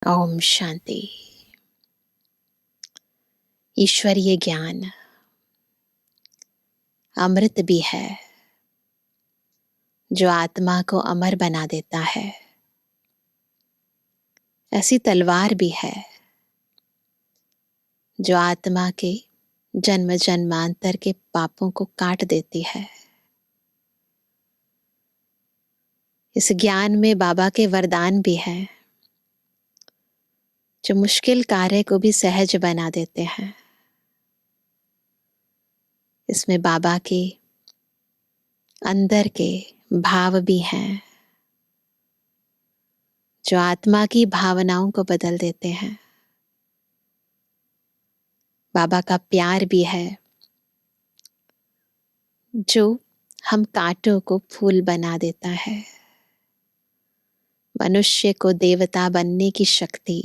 ओम शांति। ईश्वरीय ज्ञान अमृत भी है जो आत्मा को अमर बना देता है। ऐसी तलवार भी है जो आत्मा के जन्म जन्मांतर के पापों को काट देती है। इस ज्ञान में बाबा के वरदान भी हैं जो मुश्किल कार्य को भी सहज बना देते हैं। इसमें बाबा के अंदर के भाव भी हैं जो आत्मा की भावनाओं को बदल देते हैं। बाबा का प्यार भी है जो हम कांटों को फूल बना देता है। मनुष्य को देवता बनने की शक्ति,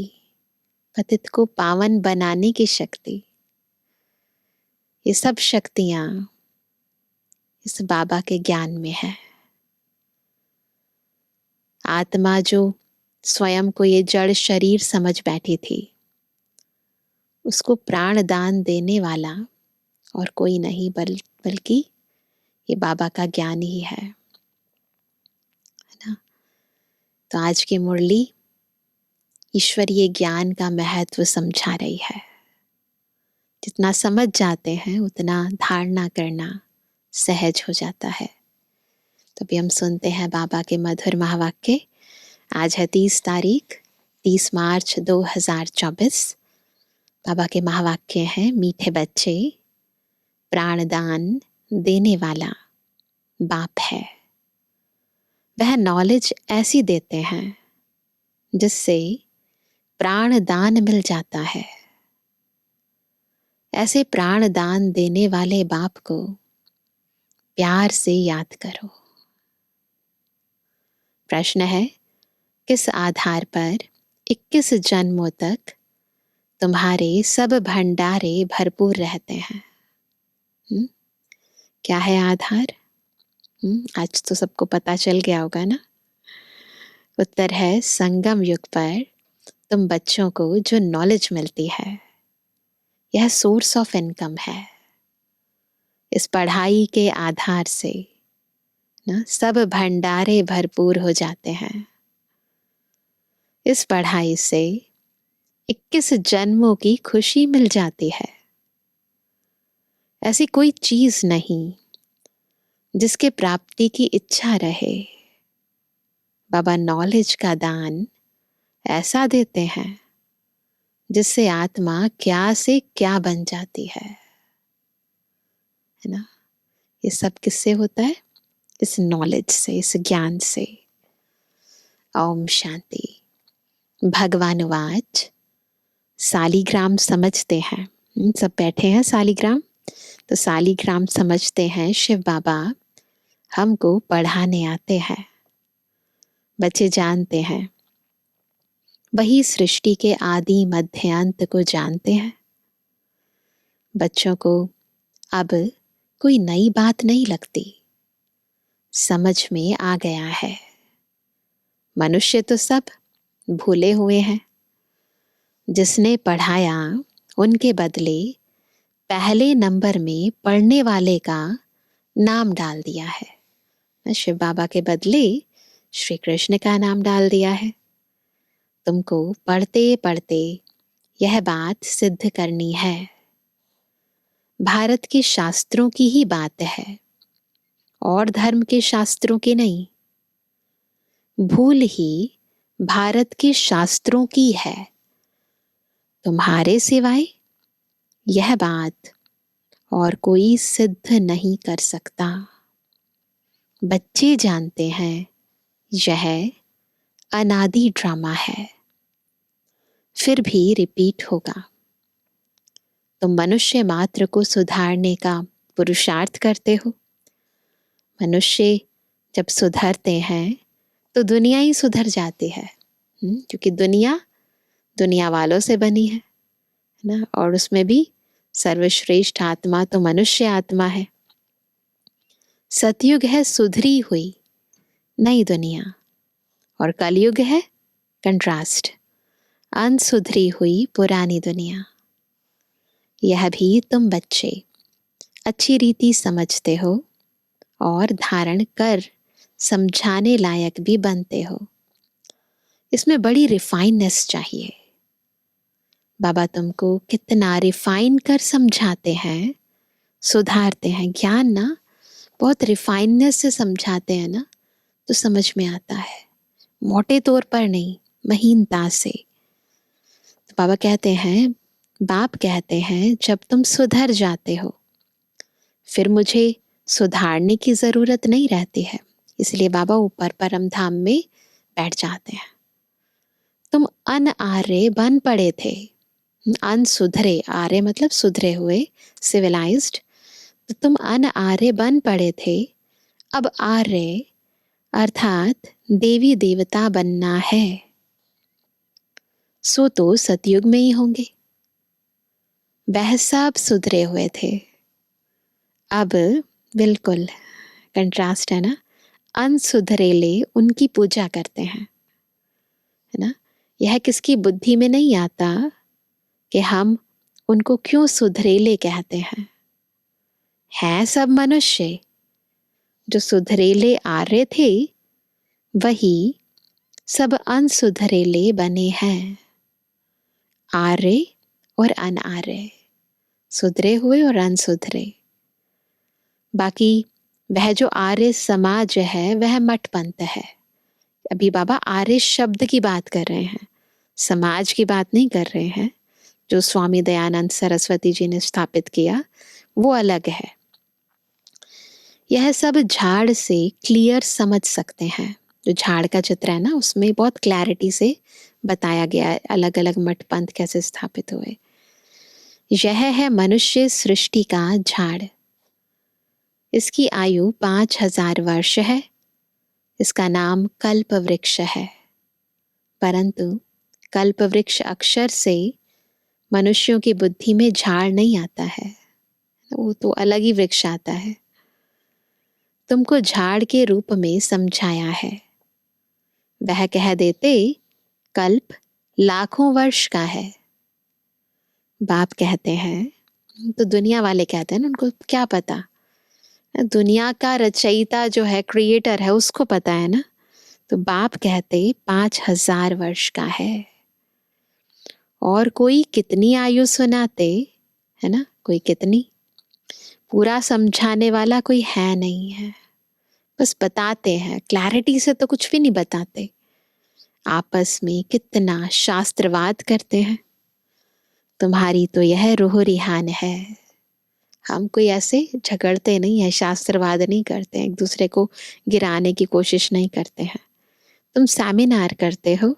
पतित को पावन बनाने की शक्ति, ये सब शक्तियां इस बाबा के ज्ञान में है। आत्मा जो स्वयं को ये जड़ शरीर समझ बैठी थी, उसको प्राण दान देने वाला और कोई नहीं बल्कि ये बाबा का ज्ञान ही है ना। तो आज की मुरली ईश्वरीय ज्ञान का महत्व समझा रही है। जितना समझ जाते हैं उतना धारणा करना सहज हो जाता है। तो अभी हम सुनते हैं बाबा के मधुर महावाक्य। आज है 30 मार्च 2024। बाबा के महावाक्य हैं, मीठे बच्चे, प्राणदान देने वाला बाप है। वह नॉलेज ऐसी देते हैं जिससे प्राणदान मिल जाता है। ऐसे प्राणदान देने वाले बाप को प्यार से याद करो। प्रश्न है, किस आधार पर 21 जन्मों तक तुम्हारे सब भंडारे भरपूर रहते हैं? क्या है आधार? आज तो सबको पता चल गया होगा ना। उत्तर है, संगम युग पर तुम बच्चों को जो नॉलेज मिलती है, यह सोर्स ऑफ इनकम है। इस पढ़ाई के आधार से ना सब भंडारे भरपूर हो जाते हैं। इस पढ़ाई से 21 जन्मों की खुशी मिल जाती है। ऐसी कोई चीज नहीं जिसके प्राप्ति की इच्छा रहे। बाबा नॉलेज का दान ऐसा देते हैं जिससे आत्मा क्या से क्या बन जाती है ना। ये सब किससे होता है? इस नॉलेज से, इस ज्ञान से। ओम शांति। भगवान वाच सालीग्राम समझते हैं। सब बैठे हैं सालीग्राम। तो सालीग्राम समझते हैं, शिव बाबा हमको पढ़ाने आते हैं। बच्चे जानते हैं, वही सृष्टि के आदि मध्य अंत को जानते हैं। बच्चों को अब कोई नई बात नहीं लगती, समझ में आ गया है। मनुष्य तो सब भूले हुए हैं। जिसने पढ़ाया उनके बदले पहले नंबर में पढ़ने वाले का नाम डाल दिया है। शिव बाबा के बदले श्री कृष्ण का नाम डाल दिया है। तुमको पढ़ते पढ़ते यह बात सिद्ध करनी है। भारत के शास्त्रों की ही बात है और धर्म के शास्त्रों की नहीं। भूल ही भारत के शास्त्रों की है। तुम्हारे सिवाय यह बात और कोई सिद्ध नहीं कर सकता। बच्चे जानते हैं यह अनादि ड्रामा है, फिर भी रिपीट होगा। तुम मनुष्य मात्र को सुधारने का पुरुषार्थ करते हो। मनुष्य जब सुधरते हैं तो दुनिया ही सुधर जाती है, क्योंकि दुनिया वालों से बनी है ना। और उसमें भी सर्वश्रेष्ठ आत्मा तो मनुष्य आत्मा है। सतयुग है सुधरी हुई नई दुनिया और कलयुग है कंट्रास्ट, अनसुधरी हुई पुरानी दुनिया। यह भी तुम बच्चे अच्छी रीति समझते हो और धारण कर समझाने लायक भी बनते हो। इसमें बड़ी रिफाइननेस चाहिए। बाबा तुमको कितना रिफाइन कर समझाते हैं, सुधारते हैं। ज्ञान ना बहुत रिफाइननेस से समझाते हैं ना, तो समझ में आता है, मोटे तौर पर नहीं, महीनता से। तो बाबा कहते हैं, बाप कहते हैं, जब तुम सुधर जाते हो फिर मुझे सुधारने की जरूरत नहीं रहती है। इसलिए बाबा ऊपर परम धाम में बैठ जाते हैं। तुम अनआर्य बन पड़े थे, अनसुधरे, आर्य मतलब सुधरे हुए, सिविलाइज्ड। तो तुम अनआर्य बन पड़े थे, अब आर्य अर्थात देवी देवता बनना है। सो तो सतयुग में ही होंगे। वह सब सुधरे हुए थे, अब बिल्कुल कंट्रास्ट है ना, अनसुधरेले उनकी पूजा करते हैं, है ना। यह किसकी बुद्धि में नहीं आता कि हम उनको क्यों सुधरेले कहते हैं सब मनुष्य। जो सुधरेले आर्य थे वही सब अनसुधरेले बने हैं। आर्य और अनार्य, सुधरे हुए और अनसुधरे। बाकी वह जो आर्य समाज है वह मठपंथ है। अभी बाबा आर्य शब्द की बात कर रहे हैं, समाज की बात नहीं कर रहे हैं। जो स्वामी दयानंद सरस्वती जी ने स्थापित किया वो अलग है। यह सब झाड़ से क्लियर समझ सकते हैं। जो झाड़ का चित्र है ना, उसमें बहुत क्लैरिटी से बताया गया है अलग अलग मठपंथ कैसे स्थापित हुए। यह है मनुष्य सृष्टि का झाड़। इसकी आयु 5000 वर्ष है। इसका नाम कल्प वृक्ष है। परंतु कल्प वृक्ष अक्षर से मनुष्यों की बुद्धि में झाड़ नहीं आता है, वो तो अलग ही वृक्ष आता है। तुमको झाड़ के रूप में समझाया है। वह कह देते कल्प लाखों वर्ष का है। बाप कहते हैं, तो दुनिया वाले कहते हैं ना, उनको क्या पता, दुनिया का रचयिता जो है, क्रिएटर है, उसको पता है ना। तो बाप कहते 5000 वर्ष का है। और कोई कितनी आयु सुनाते, है ना, कोई कितनी, पूरा समझाने वाला कोई है नहीं है, बस बताते हैं। क्लैरिटी से तो कुछ भी नहीं बताते। आपस में कितना शास्त्रवाद करते हैं। तुम्हारी तो यह रूह रिहान है। हम कोई ऐसे झगड़ते नहीं है, शास्त्रवाद नहीं करते हैं, एक दूसरे को गिराने की कोशिश नहीं करते हैं। तुम सेमिनार करते हो,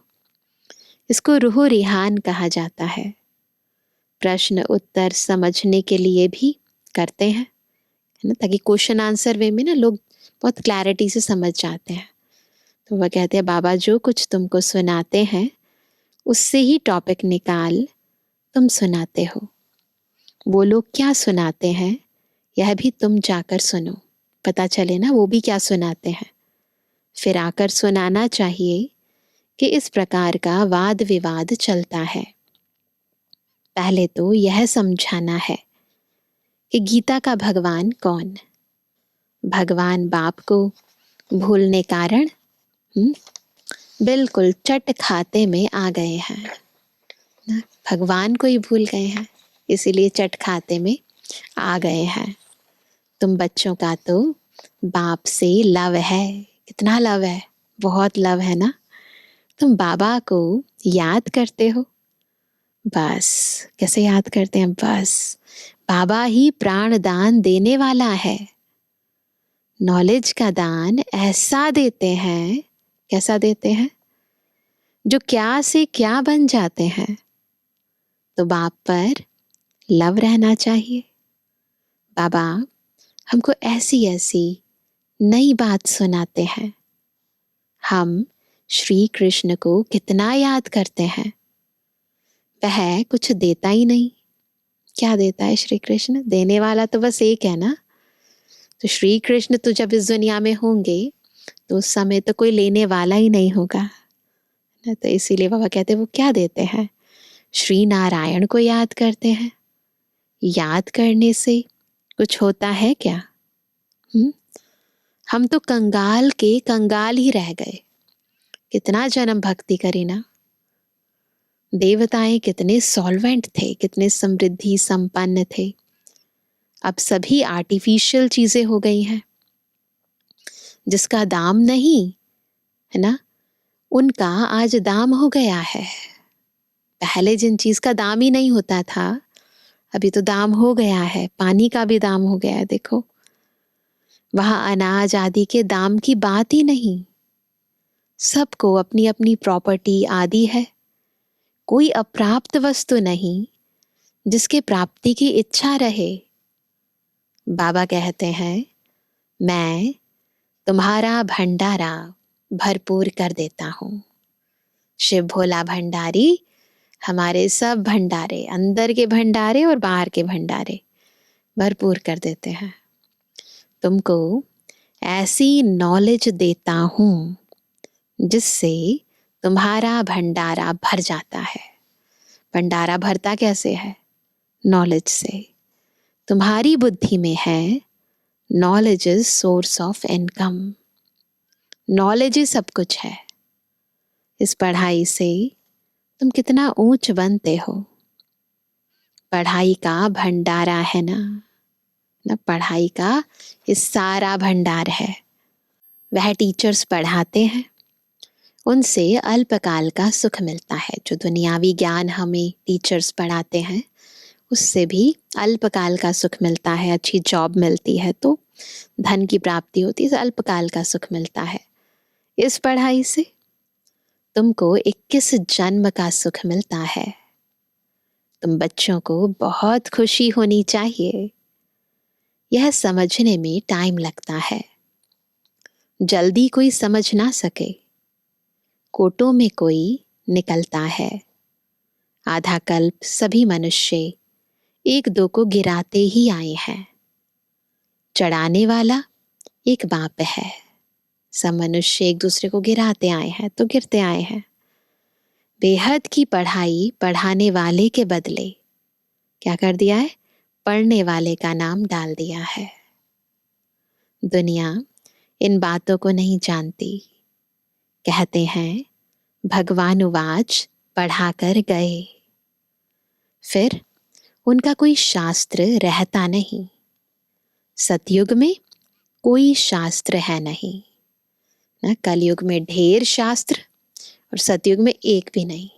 इसको रूह रिहान कहा जाता है। प्रश्न उत्तर समझने के लिए भी करते हैं, है ना, ताकि क्वेश्चन आंसर वे में ना लोग बहुत क्लैरिटी से समझ जाते हैं। तो वह कहते हैं बाबा जो कुछ तुमको सुनाते हैं उससे ही टॉपिक निकाल तुम सुनाते हो। वो लोग क्या सुनाते हैं यह भी तुम जाकर सुनो, पता चले ना वो भी क्या सुनाते हैं। फिर आकर सुनाना चाहिए कि इस प्रकार का वाद विवाद चलता है। पहले तो यह समझाना है कि गीता का भगवान कौन। भगवान बाप को भूलने कारण बिल्कुल चट खाते में आ गए हैं ना, भगवान को ही भूल गए हैं, इसीलिए चट खाते में आ गए हैं। तुम बच्चों का तो बाप से लव है, कितना लव है, बहुत लव है ना। तुम बाबा को याद करते हो, बस कैसे याद करते हैं, बस बाबा ही प्राण दान देने वाला है। नॉलेज का दान ऐसा देते हैं, कैसा देते हैं, जो क्या से क्या बन जाते हैं। तो बाप पर लव रहना चाहिए। बाबा हमको ऐसी ऐसी नई बात सुनाते हैं। हम श्री कृष्ण को कितना याद करते हैं, वह कुछ देता ही नहीं। क्या देता है श्री कृष्ण, देने वाला तो बस एक है ना। तो श्री कृष्ण तो जब इस दुनिया में होंगे तो उस समय तो कोई लेने वाला ही नहीं होगा तो इसीलिए बाबा कहते हैं वो क्या देते हैं, श्री नारायण को याद करते हैं। याद करने से कुछ होता है क्या? हम तो कंगाल के कंगाल ही रह गए। कितना जन्म भक्ति करी ना। देवताएं कितने सॉल्वेंट थे, कितने समृद्धि संपन्न थे। अब सभी आर्टिफिशियल चीजें हो गई हैं, जिसका दाम नहीं है ना, उनका आज दाम हो गया है। पहले जिन चीज का दाम ही नहीं होता था, अभी तो दाम हो गया है। पानी का भी दाम हो गया है। देखो, वहां अनाज आदि के दाम की बात ही नहीं। सबको अपनी अपनी प्रॉपर्टी आदि है। कोई अप्राप्त वस्तु नहीं जिसके प्राप्ति की इच्छा रहे। बाबा कहते हैं, मैं तुम्हारा भंडारा भरपूर कर देता हूं। शिव भोला भंडारी हमारे सब भंडारे, अंदर के भंडारे और बाहर के भंडारे भरपूर कर देते हैं। तुमको ऐसी नॉलेज देता हूं जिससे तुम्हारा भंडारा भर जाता है। भंडारा भरता कैसे है? नॉलेज से। तुम्हारी बुद्धि में है knowledge is source of income. Knowledge ही सब कुछ है। इस पढ़ाई से तुम कितना ऊंच बनते हो। पढ़ाई का भंडारा है ना, पढ़ाई का ये सारा भंडार है। वह टीचर्स पढ़ाते हैं, उनसे अल्पकाल का सुख मिलता है। जो दुनियावी ज्ञान हमें टीचर्स पढ़ाते हैं, उससे भी अल्पकाल का सुख मिलता है। अच्छी जॉब मिलती है तो धन की प्राप्ति होती है, तो अल्पकाल का सुख मिलता है। इस पढ़ाई से तुमको 21 जन्म का सुख मिलता है। तुम बच्चों को बहुत खुशी होनी चाहिए। यह समझने में टाइम लगता है। जल्दी कोई समझ ना सके। कोटों में कोई निकलता है। आधा कल्प सभी मनुष्य एक दो को गिराते ही आए हैं। चढ़ाने वाला एक बाप है। सब मनुष्य एक दूसरे को गिराते आए हैं तो गिरते आए हैं। बेहद की पढ़ाई पढ़ाने वाले के बदले क्या कर दिया है? पढ़ने वाले का नाम डाल दिया है। दुनिया इन बातों को नहीं जानती। कहते हैं भगवान उवाच पढ़ाकर गए, फिर उनका कोई शास्त्र रहता नहीं। सतयुग में कोई शास्त्र है नहीं ना, कलयुग में ढेर शास्त्र और सतयुग में एक भी नहीं।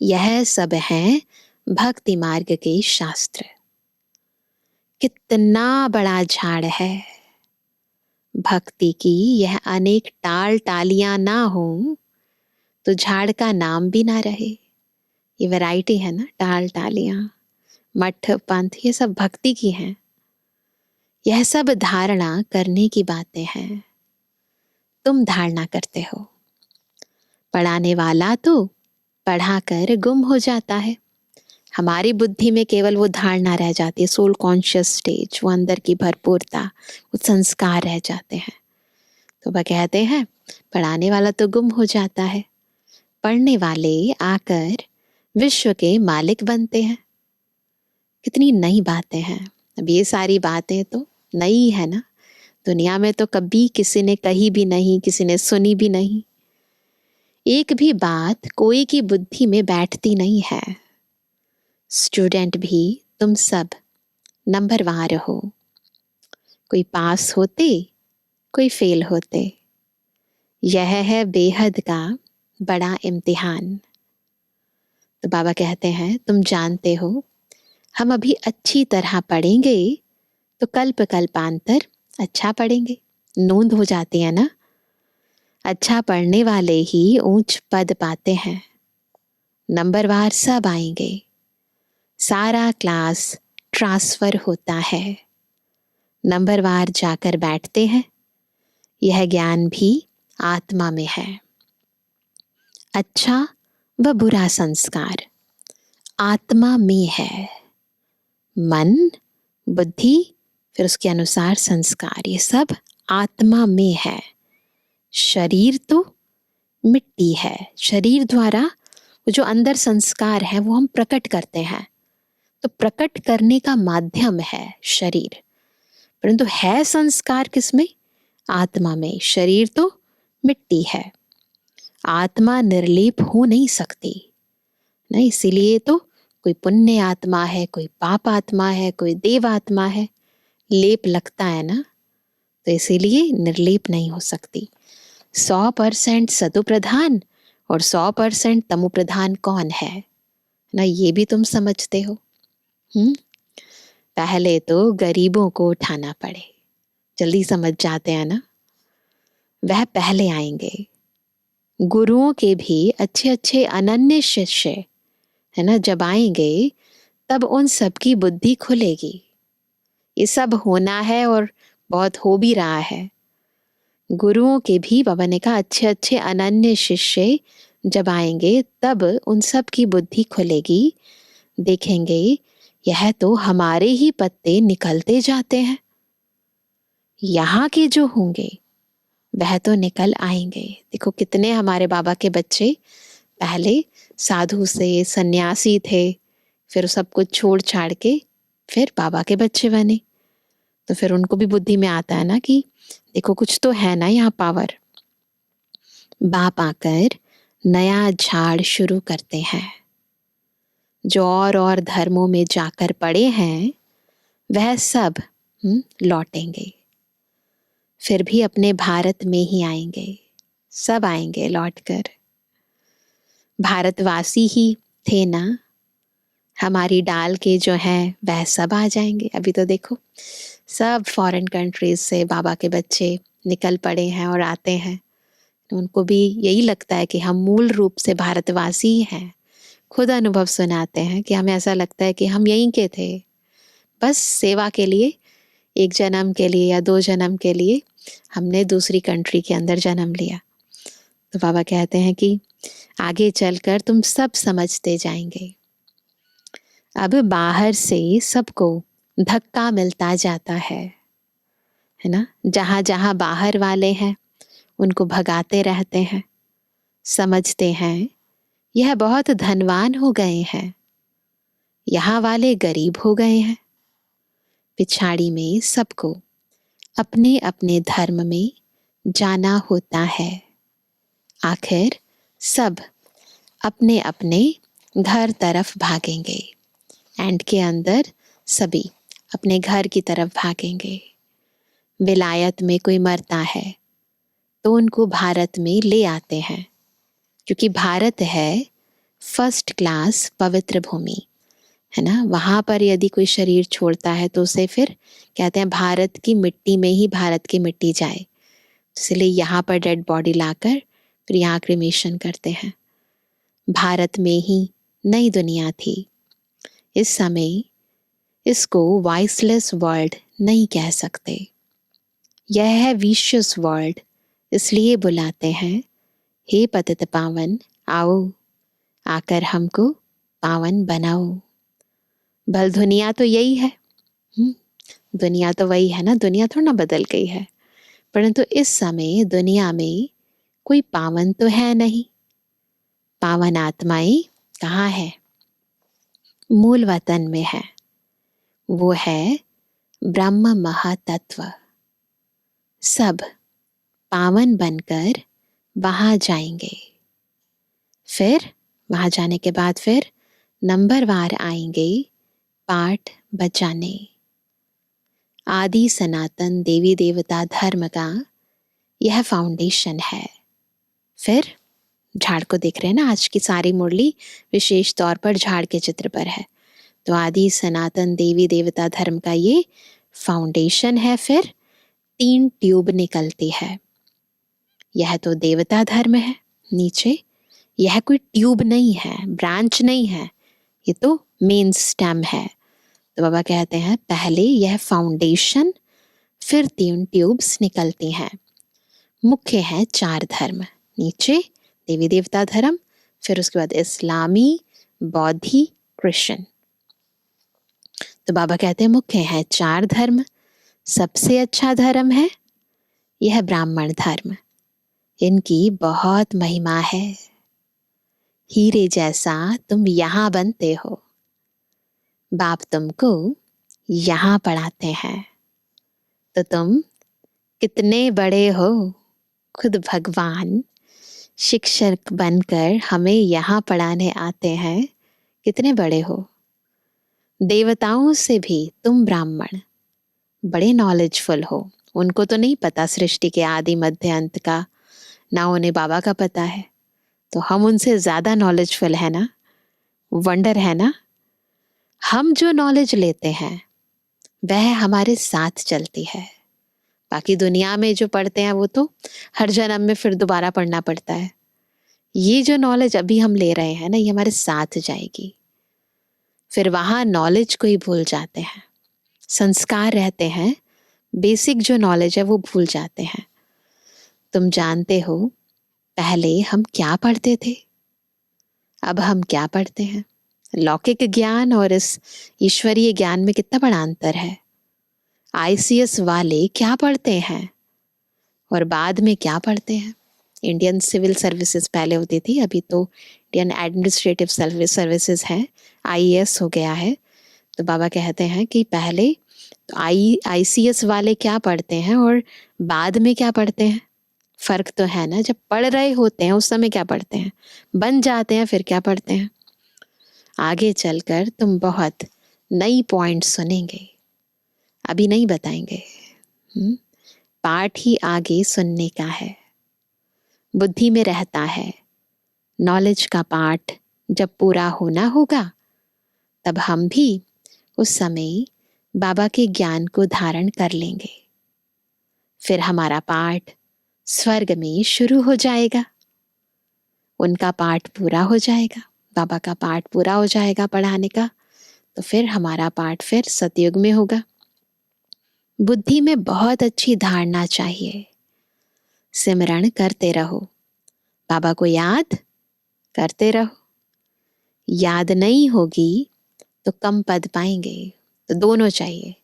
यह सब है भक्ति मार्ग के शास्त्र। कितना बड़ा झाड़ है। भक्ति की यह अनेक टाल टालियां ना हो तो झाड़ का नाम भी ना रहे। ये वैरायटी है ना, टाल टालियां, मठ पंथ, ये सब भक्ति की हैं। यह सब धारणा करने की बातें हैं। तुम धारणा करते हो। पढ़ाने वाला तो पढ़ाकर गुम हो जाता है। हमारी बुद्धि में केवल वो धारणा रह जाती है, सोल कॉन्शियस स्टेज, वो अंदर की भरपूरता, वो संस्कार रह जाते हैं। तो वह कहते हैं पढ़ाने वाला तो गुम हो जाता है, पढ़ने वाले आकर विश्व के मालिक बनते हैं। कितनी नई बातें हैं। अब ये सारी बातें तो नई है ना, दुनिया में तो कभी किसी ने कही भी नहीं, किसी ने सुनी भी नहीं। एक भी बात कोई की बुद्धि में बैठती नहीं है। स्टूडेंट भी तुम सब नंबरवार हो। कोई पास होते, कोई फेल होते। यह है बेहद का बड़ा इम्तिहान। तो बाबा कहते हैं तुम जानते हो, हम अभी अच्छी तरह पढ़ेंगे तो कल्प कल्पांतर अच्छा पढ़ेंगे। नोंद हो जाती है ना। अच्छा पढ़ने वाले ही ऊंच पद पाते हैं। नंबरवार सब आएंगे। सारा क्लास ट्रांसफर होता है। नंबरवार जाकर बैठते हैं। यह ज्ञान भी आत्मा में है। अच्छा व बुरा संस्कार आत्मा में है। मन, बुद्धि, फिर उसके अनुसार संस्कार, ये सब आत्मा में है। शरीर तो मिट्टी है। शरीर द्वारा वो जो अंदर संस्कार है वो हम प्रकट करते हैं, तो प्रकट करने का माध्यम है शरीर, परंतु है संस्कार किसमें? आत्मा में। शरीर तो मिट्टी है, आत्मा निर्लेप हो नहीं सकती ना। इसीलिए तो कोई पुण्य आत्मा है, कोई पाप आत्मा है, कोई देव आत्मा है, लेप लगता है ना, तो इसीलिए निर्लेप नहीं हो सकती। 100% सतु प्रधान और 100% तमु प्रधान कौन है ना, ये भी तुम समझते हो। पहले तो गरीबों को उठाना पड़े, जल्दी समझ जाते हैं ना, वह पहले आएंगे। गुरुओं के भी अच्छे अच्छे अनन्य शिष्य है ना, जब आएंगे तब उन सबकी बुद्धि खुलेगी। ये सब होना है और बहुत हो भी रहा है। गुरुओं के भी, बाबा ने कहा, अच्छे अच्छे अनन्य शिष्य जब आएंगे तब उन सब की बुद्धि खुलेगी। देखेंगे यह तो हमारे ही पत्ते निकलते जाते हैं, यहाँ के जो होंगे वह तो निकल आएंगे। देखो कितने हमारे बाबा के बच्चे पहले साधु से सन्यासी थे, फिर सब कुछ छोड़ छाड़ के फिर बाबा के बच्चे बने, तो फिर उनको भी बुद्धि में आता है ना कि देखो कुछ तो है ना यहाँ पावर। बाप आकर नया झाड़ शुरू करते हैं। जो और धर्मों में जाकर पड़े हैं वह सब लौटेंगे, फिर भी अपने भारत में ही आएंगे, सब आएंगे लौटकर। भारतवासी ही थे ना, हमारी डाल के जो हैं वह सब आ जाएंगे। अभी तो देखो सब फॉरेन कंट्रीज से बाबा के बच्चे निकल पड़े हैं और आते हैं, तो उनको भी यही लगता है कि हम मूल रूप से भारतवासी ही हैं। खुद अनुभव सुनाते हैं कि हमें ऐसा लगता है कि हम यहीं के थे, बस सेवा के लिए, एक जन्म के लिए या 2 जन्म के लिए हमने दूसरी कंट्री के अंदर जन्म लिया। तो बाबा कहते हैं कि आगे चलकर तुम सब समझते जाएंगे। अब बाहर से सबको धक्का मिलता जाता है ना, जहां जहां बाहर वाले हैं उनको भगाते रहते हैं। समझते हैं यह बहुत धनवान हो गए हैं, यहाँ वाले गरीब हो गए हैं। पिछाड़ी में सबको अपने अपने धर्म में जाना होता है। आखिर सब अपने अपने घर तरफ भागेंगे, एंड के अंदर सभी अपने घर की तरफ भागेंगे। विलायत में कोई मरता है तो उनको भारत में ले आते हैं, क्योंकि भारत है फर्स्ट क्लास पवित्र भूमि है ना। वहाँ पर यदि कोई शरीर छोड़ता है तो उसे फिर कहते हैं भारत की मिट्टी में ही भारत की मिट्टी जाए, इसलिए यहाँ पर डेड बॉडी लाकर फिर यहाँ क्रिमेशन करते हैं। भारत में ही नई दुनिया थी। इस समय इसको वॉइसलेस वर्ल्ड नहीं कह सकते, यह है विशियस वर्ल्ड, इसलिए बुलाते हैं हे पतित पावन आओ, आकर हमको पावन बनाओ। भल दुनिया तो यही है, दुनिया तो वही है ना, दुनिया थोड़ा ना बदल गई है, परंतु इस समय दुनिया में कोई पावन तो है नहीं। पावन आत्माएं कहाँ है? मूल वतन में है, वो है ब्रह्म महातत्व। सब पावन बनकर वहां जाएंगे, फिर वहां जाने के बाद फिर नंबरवार आएंगे पाठ बचाने। आदि सनातन देवी देवता धर्म का यह फाउंडेशन है। फिर झाड़ को देख रहे हैं ना, आज की सारी मुरली विशेष तौर पर झाड़ के चित्र पर है। तो आदि सनातन देवी देवता धर्म का ये फाउंडेशन है। फिर 3 ट्यूब निकलती है। यह तो देवता धर्म है नीचे, यह कोई ट्यूब नहीं है, ब्रांच नहीं है, ये तो मेन स्टेम है। तो बाबा कहते हैं पहले यह फाउंडेशन, फिर 3 ट्यूब्स निकलती हैं। मुख्य है 4 धर्म, नीचे देवी देवता धर्म, फिर उसके बाद इस्लामी, बौद्धि, क्रिश्चियन। तो बाबा कहते हैं मुख्य है 4 धर्म। सबसे अच्छा धर्म है यह ब्राह्मण धर्म, इनकी बहुत महिमा है। हीरे जैसा तुम यहाँ बनते हो, बाप तुमको यहाँ पढ़ाते हैं, तो तुम कितने बड़े हो। खुद भगवान शिक्षक बनकर हमें यहाँ पढ़ाने आते हैं, कितने बड़े हो। देवताओं से भी तुम ब्राह्मण बड़े नॉलेजफुल हो। उनको तो नहीं पता सृष्टि के आदि मध्य अंत का, ना उन्हें बाबा का पता है, तो हम उनसे ज्यादा नॉलेजफुल है ना। वंडर है ना। हम जो नॉलेज लेते हैं वह हमारे साथ चलती है। बाकी दुनिया में जो पढ़ते हैं वो तो हर जन्म में फिर दोबारा पढ़ना पड़ता है। ये जो नॉलेज अभी हम ले रहे हैं ना, ये हमारे साथ जाएगी। फिर वहां नॉलेज को ही भूल जाते हैं, संस्कार रहते हैं, बेसिक जो नॉलेज है वो भूल जाते हैं। तुम जानते हो पहले हम क्या पढ़ते थे, अब हम क्या पढ़ते हैं। लौकिक ज्ञान और इस ईश्वरीय ज्ञान में कितना बड़ा अंतर है। आईसीएस वाले क्या पढ़ते हैं और बाद में क्या पढ़ते हैं। इंडियन सिविल सर्विसेज पहले होती थी, अभी तो इंडियन एडमिनिस्ट्रेटिव सर्विसेज है, आईएएस हो गया है। तो बाबा कहते हैं कि पहले तो आईसीएस वाले क्या पढ़ते हैं और बाद में क्या पढ़ते हैं। फर्क तो है ना। जब पढ़ रहे होते हैं उस समय क्या पढ़ते हैं, बन जाते हैं फिर क्या पढ़ते हैं। आगे चलकर तुम बहुत नई पॉइंट सुनेंगे, अभी नहीं बताएंगे। पाठ ही आगे सुनने का है, बुद्धि में रहता है। नॉलेज का पाठ जब पूरा होना होगा तब हम भी उस समय बाबा के ज्ञान को धारण कर लेंगे। फिर हमारा पाठ स्वर्ग में शुरू हो जाएगा। उनका पाठ पूरा हो जाएगा, बाबा का पाठ पूरा हो जाएगा पढ़ाने का, तो फिर हमारा पाठ फिर सतयुग में होगा। बुद्धि में बहुत अच्छी धारणा चाहिए। सिमरण करते रहो, बाबा को याद करते रहो। याद नहीं होगी तो कम पद पाएंगे। तो दोनों चाहिए,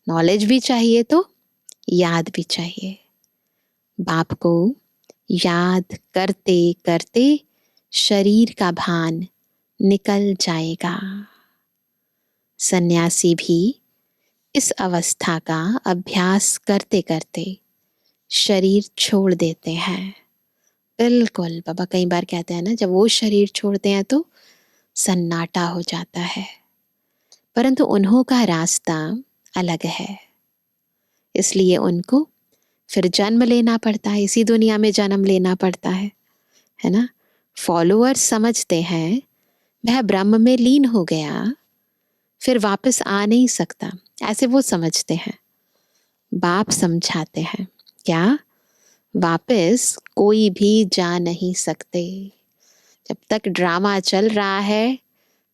नॉलेज भी चाहिए तो याद भी चाहिए। बाप को याद करते करते शरीर का भान निकल जाएगा। सन्यासी भी इस अवस्था का अभ्यास करते करते शरीर छोड़ देते हैं। बिल्कुल, बाबा कई बार कहते हैं ना, जब वो शरीर छोड़ते हैं तो सन्नाटा हो जाता है। परंतु उन्हों का रास्ता अलग है, इसलिए उनको फिर जन्म लेना पड़ता है, इसी दुनिया में जन्म लेना पड़ता है ना। फॉलोअर्स समझते हैं वह ब्रह्म में लीन हो गया, फिर वापस आ नहीं सकता, ऐसे वो समझते हैं। बाप समझाते हैं क्या, वापस कोई भी जा नहीं सकते। जब तक ड्रामा चल रहा है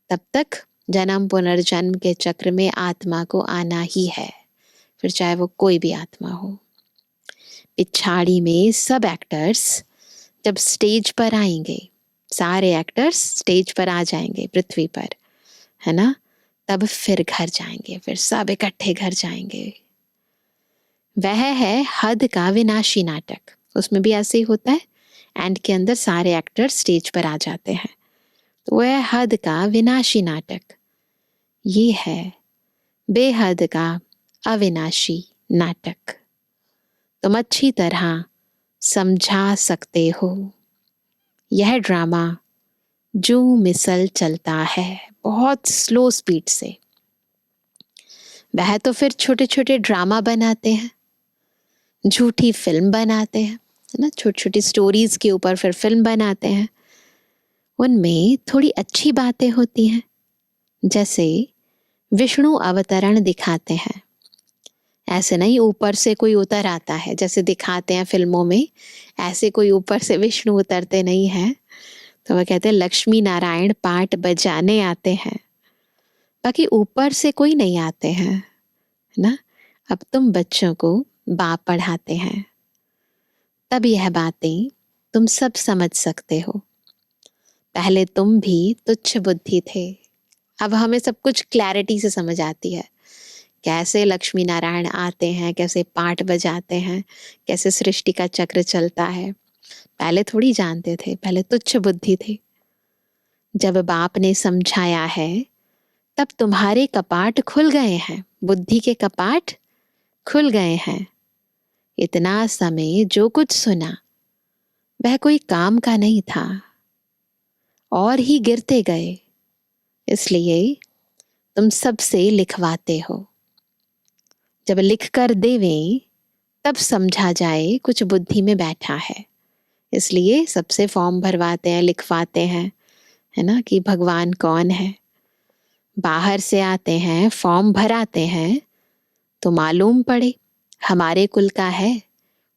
तब तक जन्म पुनर्जन्म के चक्र में आत्मा को आना ही है, फिर चाहे वो कोई भी आत्मा हो। पिछाड़ी में सब एक्टर्स जब स्टेज पर आएंगे, सारे एक्टर्स स्टेज पर आ जाएंगे पृथ्वी पर, है ना, तब फिर घर जाएंगे, फिर सब इकट्ठे घर जाएंगे। वह है हद का विनाशी नाटक, उसमें भी ऐसे ही होता है। एंड के अंदर सारे एक्टर्स स्टेज पर आ जाते हैं, तो वह हद का विनाशी नाटक। ये है बेहद का अविनाशी नाटक। तुम अच्छी तरह समझा सकते हो। यह ड्रामा जो मिसल चलता है बहुत स्लो स्पीड से, वह तो फिर छोटे छोटे ड्रामा बनाते हैं, झूठी फिल्म बनाते हैं, है ना, छोटी छोटी स्टोरीज के ऊपर फिर फिल्म बनाते हैं। उनमें थोड़ी अच्छी बातें होती हैं, जैसे विष्णु अवतरण दिखाते हैं। ऐसे नहीं ऊपर से कोई उतर आता है जैसे दिखाते हैं फिल्मों में, ऐसे कोई ऊपर से विष्णु उतरते नहीं हैं। तो वह कहते हैं लक्ष्मी नारायण पाठ बजाने आते हैं, बाकी ऊपर से कोई नहीं आते हैं ना। अब तुम बच्चों को बाप पढ़ाते हैं, तब यह बातें तुम सब समझ सकते हो। पहले तुम भी तुच्छ बुद्धि थे, अब हमें सब कुछ क्लैरिटी से समझ आती है। कैसे लक्ष्मी नारायण आते हैं, कैसे पाठ बजाते हैं, कैसे सृष्टि का चक्र चलता है। पहले थोड़ी जानते थे, पहले तुच्छ बुद्धि थी। जब बाप ने समझाया है तब तुम्हारे कपाट खुल गए हैं, बुद्धि के कपाट खुल गए हैं। इतना समय जो कुछ सुना वह कोई काम का नहीं था और ही गिरते गए, इसलिए तुम सबसे लिखवाते हो। जब लिख कर देवें तब समझा जाए कुछ बुद्धि में बैठा है, इसलिए सबसे फॉर्म भरवाते हैं, लिखवाते हैं, है ना, कि भगवान कौन है। बाहर से आते हैं, फॉर्म भराते हैं तो मालूम पड़े हमारे कुल का है।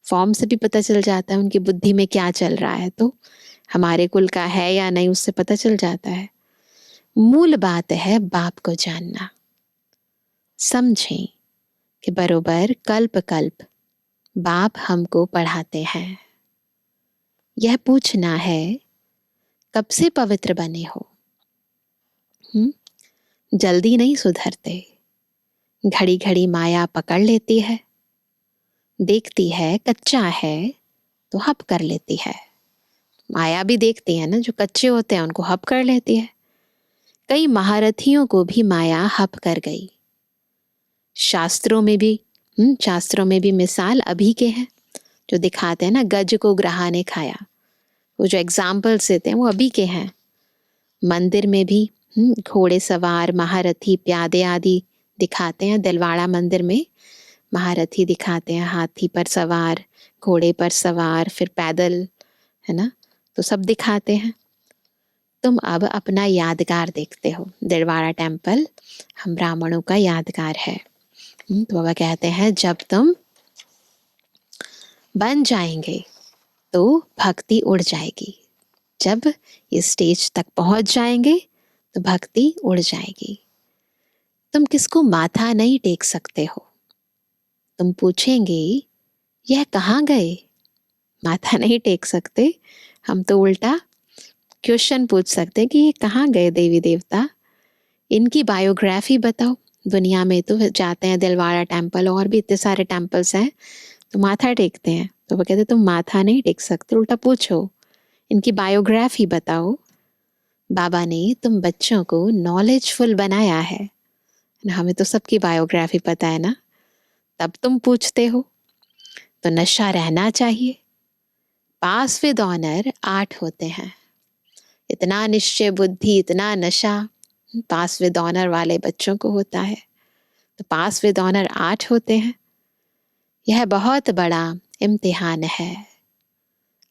फॉर्म से भी पता चल जाता है उनकी बुद्धि में क्या चल रहा है, तो हमारे कुल का है या नहीं उससे पता चल जाता है। मूल बात है बाप को जानना। समझें कि बरोबर कल्प कल्प बाप हमको पढ़ाते हैं। यह पूछना है कब से पवित्र बने हो। जल्दी नहीं सुधरते। घड़ी घड़ी माया पकड़ लेती है, देखती है कच्चा है तो हप कर लेती है। माया भी देखती है ना, जो कच्चे होते हैं उनको हप कर लेती है। कई महारथियों को भी माया हप कर गई। शास्त्रों में भी मिसाल अभी के हैं, जो दिखाते हैं ना गज को ग्राह ने खाया, वो जो एग्जाम्पल्स देते हैं वो अभी के हैं। मंदिर में भी घोड़े सवार महारथी प्यादे आदि दिखाते हैं। दिलवाड़ा मंदिर में महारथी दिखाते हैं, हाथी पर सवार, घोड़े पर सवार, फिर पैदल, है ना, तो सब दिखाते हैं। तुम अब अपना यादगार देखते हो। दिलवाड़ा टेम्पल हम ब्राह्मणों का यादगार है। तो बाबा कहते हैं जब तुम बन जाएंगे तो भक्ति उड़ जाएगी। जब इस स्टेज तक पहुंच जाएंगे तो भक्ति उड़ जाएगी। तुम किसको माथा नहीं टेक सकते हो। तुम पूछेंगे यह कहाँ गए, माथा नहीं टेक सकते। हम तो उल्टा क्वेश्चन पूछ सकते हैं कि ये कहाँ गए देवी देवता, इनकी बायोग्राफी बताओ। दुनिया में तो जाते हैं दिलवाड़ा टेम्पल, और भी इतने सारे टेम्पल्स हैं, तो माथा टेकते हैं। तो वो कहते तुम माथा नहीं टेक सकते, उल्टा पूछो इनकी बायोग्राफी बताओ। बाबा ने तुम बच्चों को नॉलेजफुल बनाया है, हमें तो सबकी बायोग्राफी पता है ना, तब तुम पूछते हो। तो नशा रहना चाहिए। पास विद ऑनर 8 होते हैं। इतना निश्चय बुद्धि, इतना नशा पास विद ऑनर वाले बच्चों को होता है। तो पास विद ऑनर 8 होते हैं। यह बहुत बड़ा इम्तिहान है।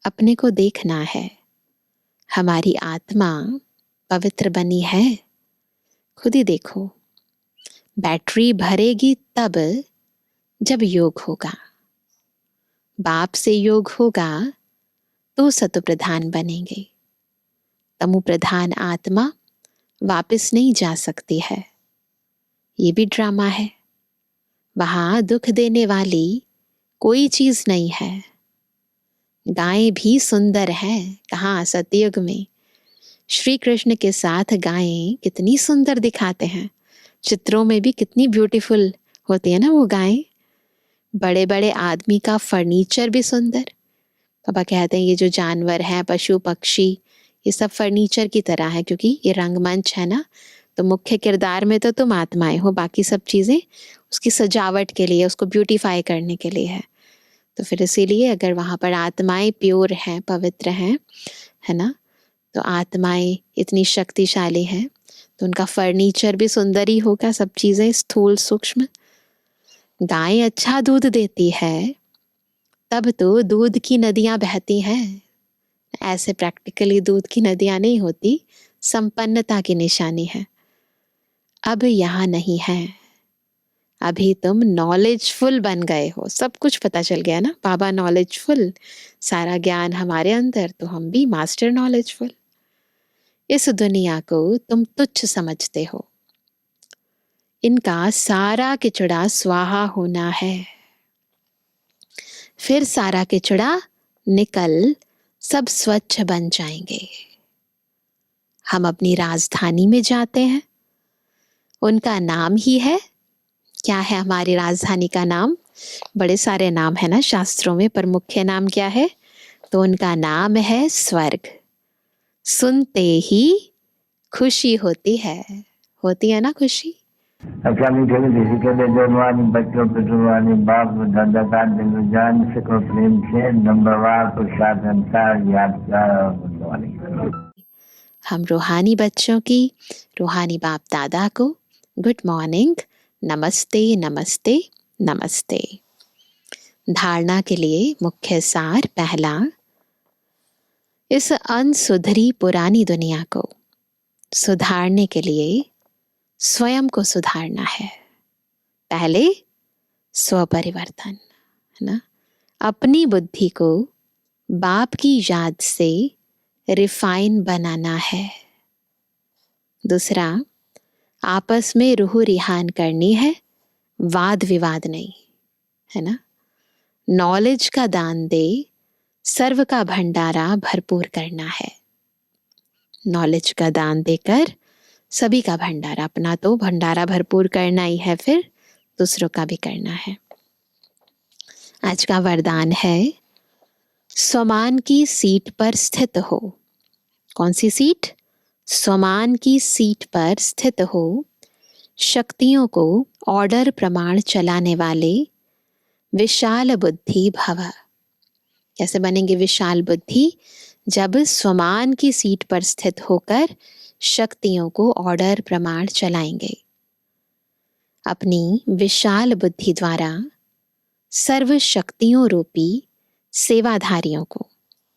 अपने को देखना है। हमारी आत्मा पवित्र बनी है, खुद ही देखो। बैटरी भरेगी तब जब योग होगा। बाप से योग होगा तो सतो प्रधान बनेंगे। तमु प्रधान आत्मा वापस नहीं जा सकती है। ये भी ड्रामा है। वहां दुख देने वाली कोई चीज नहीं है। गायें भी सुंदर हैं। कहाँ सतयुग में श्री कृष्ण के साथ गायें कितनी सुंदर दिखाते हैं। चित्रों में भी कितनी ब्यूटीफुल होती है ना वो गायें। बड़े बड़े आदमी का फर्नीचर भी सुंदर। पापा कहते हैं ये जो जानवर हैं, पशु पक्षी, ये सब फर्नीचर की तरह है, क्योंकि ये रंगमंच है ना। तो मुख्य किरदार में तो तुम आत्माएं हो, बाकी सब चीज़ें उसकी सजावट के लिए, उसको ब्यूटीफाई करने के लिए है। तो फिर इसीलिए अगर वहाँ पर आत्माएं प्योर हैं, पवित्र हैं, है ना, तो आत्माएं इतनी शक्तिशाली हैं, तो उनका फर्नीचर भी सुंदर ही होगा, सब चीज़ें स्थूल सूक्ष्म। गाय अच्छा दूध देती है तब तो दूध की नदियाँ बहती हैं। ऐसे प्रैक्टिकली दूध की नदियाँ नहीं होती, संपन्नता की निशानी है। अब यहाँ नहीं है। अभी तुम नॉलेजफुल बन गए हो, सब कुछ पता चल गया ना। बाबा नॉलेजफुल, सारा ज्ञान हमारे अंदर, तो हम भी मास्टर नॉलेजफुल। इस दुनिया को तुम तुच्छ समझते हो। इनका सारा किचड़ा स्वाहा होना है। फिर सारा किचड़ा निकल सब स्वच्छ बन जाएंगे। हम अपनी राजधानी में जाते हैं, उनका नाम ही है, क्या है हमारी राजधानी का नाम? बड़े सारे नाम है ना शास्त्रों में, पर मुख्य नाम क्या है? तो उनका नाम है स्वर्ग। सुनते ही खुशी होती है ना खुशी। अच्छा मीठे मीठे सिकंदे जवानी बच्चों पे जुबानी बाप दादा का दिल जान सको प्रेम से नंबरवार प्रसाद अंसार यादगार और गुणवानी। हम रूहानी बच्चों की रूहानी बाप दादा को गुड मॉर्निंग, नमस्ते नमस्ते नमस्ते। धारणा के लिए मुख्य सार पहला, इस अनसुधरी पुरानी दुनिया को सुधारने के लिए स्वयं को सुधारना है। पहले स्वपरिवर्तन, है ना। अपनी बुद्धि को बाप की याद से रिफाइन बनाना है। दूसरा, आपस में रूह रिहान करनी है, वाद विवाद नहीं, है ना। नॉलेज का दान दे, सर्व का भंडारा भरपूर करना है। नॉलेज का दान देकर सभी का भंडारा, अपना तो भंडारा भरपूर करना ही है, फिर दूसरों का भी करना है। आज का वरदान है, स्वमान की सीट पर स्थित हो। कौन सी सीट? स्वमान की सीट पर स्थित हो, शक्तियों को ऑर्डर प्रमाण चलाने वाले विशाल बुद्धि भव। कैसे बनेंगे विशाल बुद्धि? जब स्वमान की सीट पर स्थित होकर शक्तियों को ऑर्डर प्रमाण चलाएंगे। अपनी विशाल बुद्धि द्वारा सर्व शक्तियों रूपी सेवाधारियों को,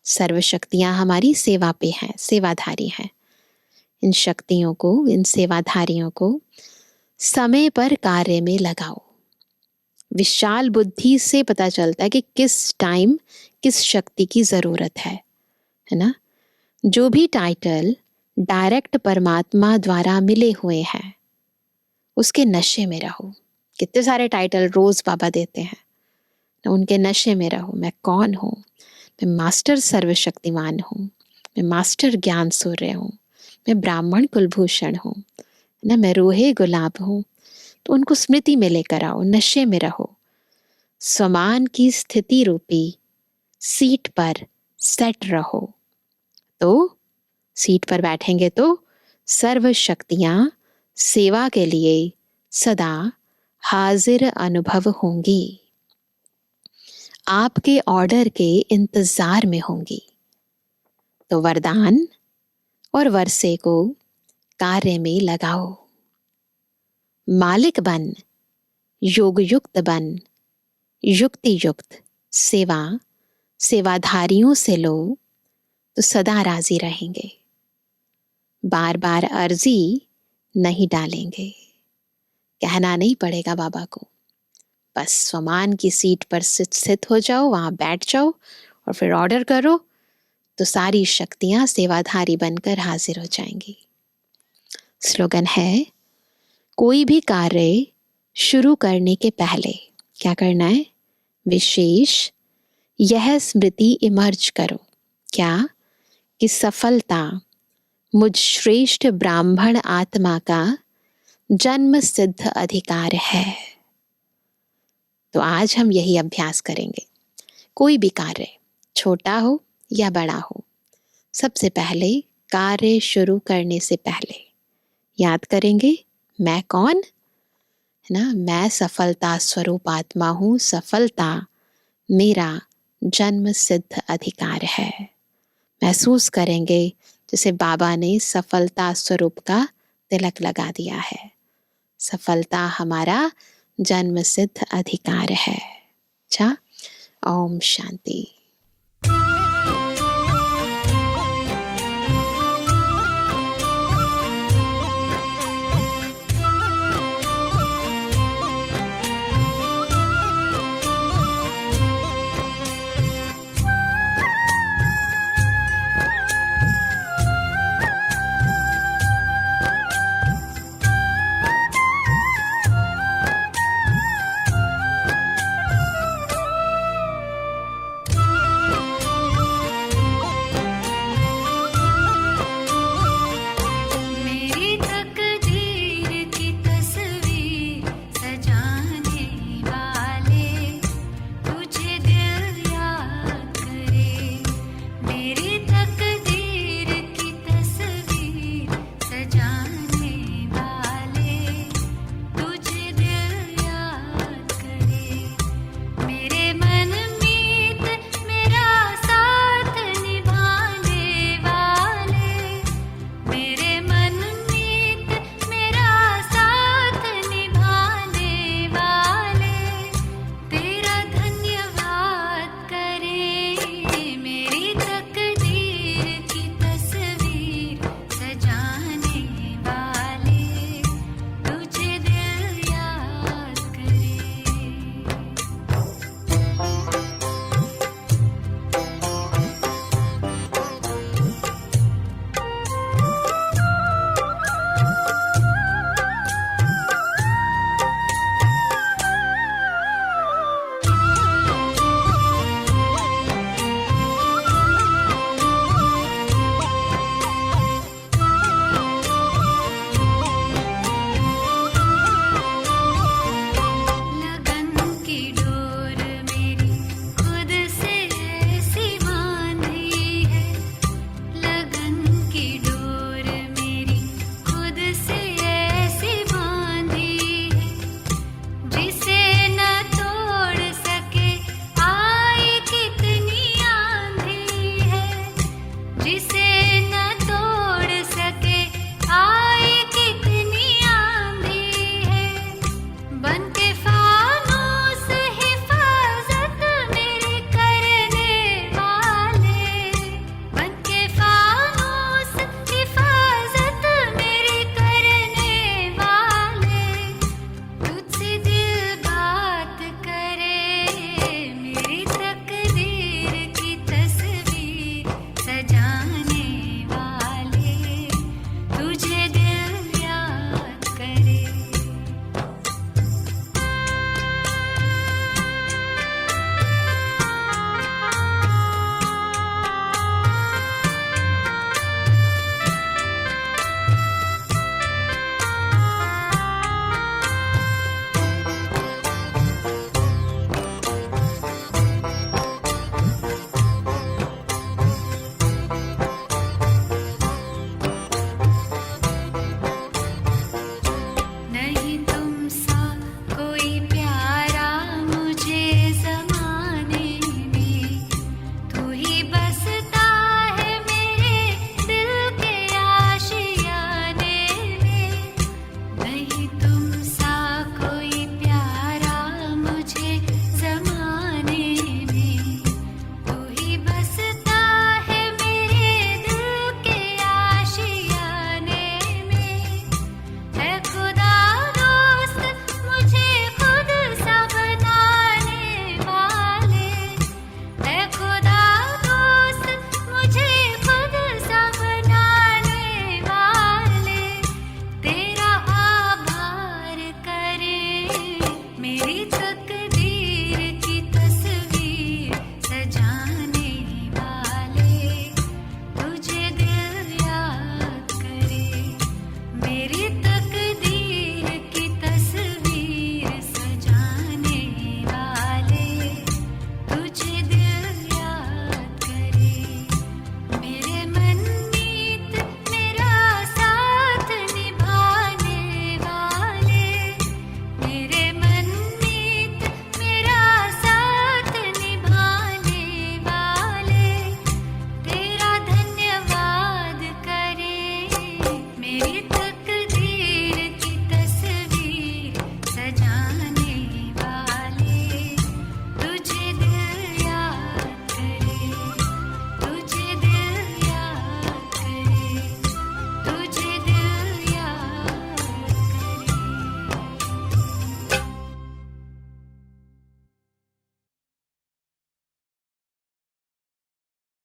सर्व शक्तियां हमारी सेवा पे हैं, सेवाधारी हैं, इन शक्तियों को, इन सेवाधारियों को समय पर कार्य में लगाओ। विशाल बुद्धि से पता चलता है कि किस टाइम किस शक्ति की जरूरत है ना। जो भी टाइटल डायरेक्ट परमात्मा द्वारा मिले हुए हैं उसके नशे में रहो। कितने सारे टाइटल रोज बाबा देते हैं, उनके नशे में रहो। मैं कौन हूँ? मैं मास्टर सर्वशक्तिमान हूँ, मैं मास्टर ज्ञान सूर्य हूँ, मैं ब्राह्मण कुलभूषण हूँ ना, मैं रूहे गुलाब हूँ। तो उनको स्मृति में लेकर आओ, नशे में रहो। स्वमान की स्थिति रूपी सीट पर सेट रहो। तो सीट पर बैठेंगे तो सर्व शक्तियां सेवा के लिए सदा हाजिर अनुभव होंगी, आपके ऑर्डर के इंतजार में होंगी। तो वरदान और वर्षे को कार्य में लगाओ। मालिक बन, योग युक्त बन, युक्ति युक्त सेवा सेवाधारियों से लो तो सदा राजी रहेंगे। बार बार अर्जी नहीं डालेंगे, कहना नहीं पड़ेगा बाबा को। बस स्वमान की सीट पर स्थित हो जाओ, वहां बैठ जाओ और फिर ऑर्डर करो तो सारी शक्तियां सेवाधारी बनकर हाजिर हो जाएंगी। स्लोगन है, कोई भी कार्य शुरू करने के पहले क्या करना है? विशेष यह स्मृति इमर्ज करो। क्या? कि सफलता मुझ श्रेष्ठ ब्राह्मण आत्मा का जन्म सिद्ध अधिकार है। तो आज हम यही अभ्यास करेंगे। कोई भी कार्य, छोटा हो या बड़ा हो, सबसे पहले कार्य शुरू करने से पहले याद करेंगे, मैं कौन? है ना, मैं सफलता स्वरूप आत्मा हूं। सफलता मेरा जन्म सिद्ध अधिकार है। महसूस करेंगे जैसे बाबा ने सफलता स्वरूप का तिलक लगा दिया है। सफलता हमारा जन्म सिद्ध अधिकार है। अच्छा, ओम शांति।